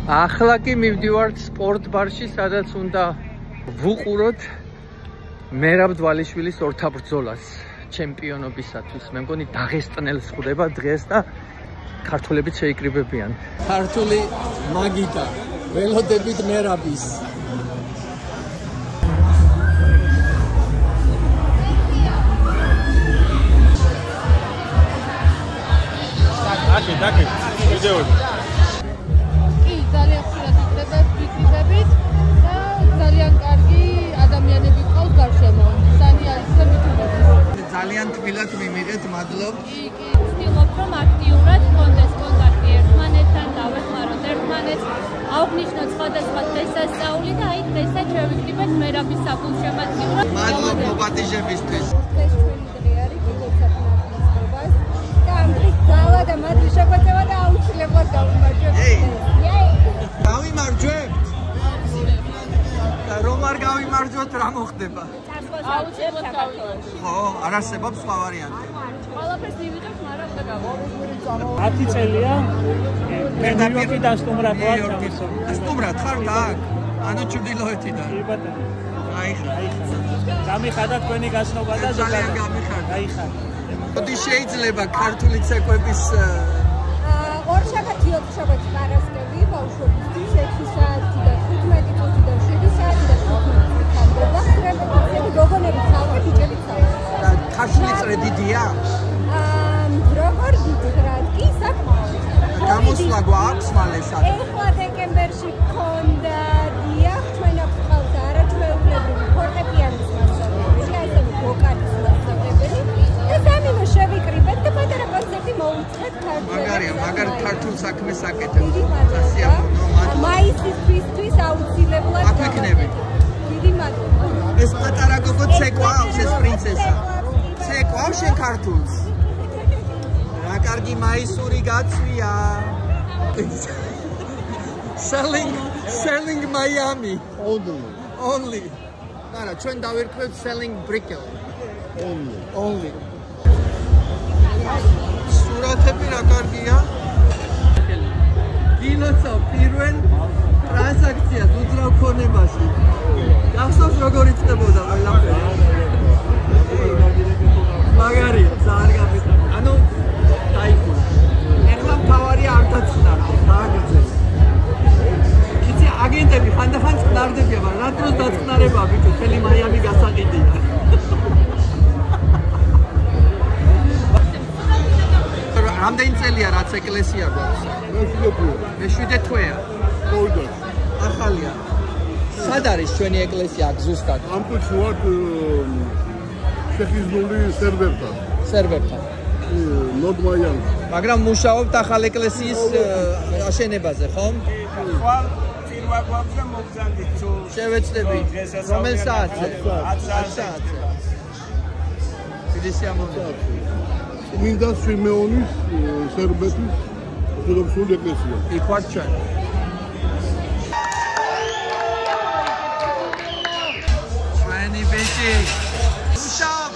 ახლა კი მივდივართ სპორტ ბარში, სადაც უნდა ვუყუროთ მერაბ დვალიშვილის ორთაბრძოლას ჩემპიონობისათვის. მე მგონი დაღესტნელს ხვდება დღეს და ქართველებიც შეიკრიბებიან. ქართული მაგიდა, ველოდებით მერაბის. დაკეთ, ვიდეოები. კი, ძალიან ხშირად იქნება ფიქრებით და ძალიან კარგი ადამიანები ყავს გარშემო. სანი არის და მithumebs. ძალიან თბილად მიმიღეთ, მადლობ. კი, ვცდილობ რომ აქტიურად კონდეს კონტაქტი ერთმანეთთან, დავეხმაროთ ერთმანეთს, აღვნიშნოთ სხვადასხვა დღესასწაული და აი დღესაც შევიკრიბეთ მერაბის საფულშემატკივრად. მადლობ მოპატიჟებისთვის. დღეს ჩვენი დღე არის გიგოცათ ნახმარობას და ამ დღის ძალა და მადლი შეგვეწევა და აუცილებლად გავიმარჯვებთ. გავიმარჯვებთ? რომ არ გავიმარჯვოთ, რა მოხდება? აუცილებლად გავიმარჯვებთ. ხო, არ არსებობს სხვა ვარიანტი. ყველაფერს მივიღებთ, მაგრამ უნდა გავიმარჯვებთ. 10 წელია მე ნიუ-იორკი დასტუმრად ვარ ჩამოსულ. დასტუმრად ხარ და აქ? ანუ ჩრდილოეთიდან. კი ბატონო. აიხარ. გამიხადა თქვენი გასნობა და ძალიან გამიხარდა. აიხარ. მოდი შეიძლება ქართული ცეკვების ორშაბათი ოთხშაბათი პარასკევი ბავშვებისთვის 6 საათი და 15 წუთიდან 7 საათი და 15 წუთამდე და ხრებები გოგონები ცალკე ბიჭები ცალკე. და ქართული წრე დიდია? როგორ გითხრათ, კი საკმაოდ. გამოსვლა გვაქვს მალე სადღაც. ეხლა დეკემბერში გქონდა დიახ, ჩვენ აქვს ყავს არაჩვეულებრივი ფორტეპიანოს მასწავლებელი, ასევე ვოკალის მასწავლებელი და სამივე შევიკრიბეთ და პატარა კონცერტი მოვიწყეთ ქართულად. მაგარ ქართულ საქმეს აკეთებ. დიდი მადლობა. მაისის ფისტვის აუცილებლად აფიქნები. დიდი მადლობა. ეს პატარა გოგო ცეკვავს ეს პრინცესა. ცეკვავს შენ ქართულს. რა კარგი მაისური გაცვია. selling Miami. Only. არა, ჩვენ დავირქვევთ selling Brickell. Only. სურათები რა კარგია. გილოცავ პირველ ტრანზაქციას უძრავ ქონებაში. გახსოვს როგორ იწყებოდა ყველაფერი? მაგარია, ძალიან გამიხარდა. ანუ დაიხურა. ეხლა მთავარია არ დაწნარო, დააგრძელე. იცი აგენტები ხანდახან წნარდებიან, მაგრამ რა დროს დაწნარება ბიჭო, მთელი მაიამი გასაყიდია. რამდენი წელია რაც ეკლესია გვაქვს? მე-7 თვეა. ახალია. სად არის ჩვენი ეკლესია აქ ზუსტად? ამ კუთხე ვარ შეხიზნული სერვერთან. ნოდმაიან. მაგრამ მუშაობთ ახალ ეკლესიის აშენებაზე, ხომ? ხვალ ფირმა გვაქვს და მოგზანდით თუ შევეცდები. რომელ საათზე? 10 საათზე. დიდი სიამოვნებაა. მინდა სიმეონის სერბეთის ორთოდოქსული ეკლესია. იქ ვართ ჩვენ. ჩვენი ბიჭი. მუშაობ,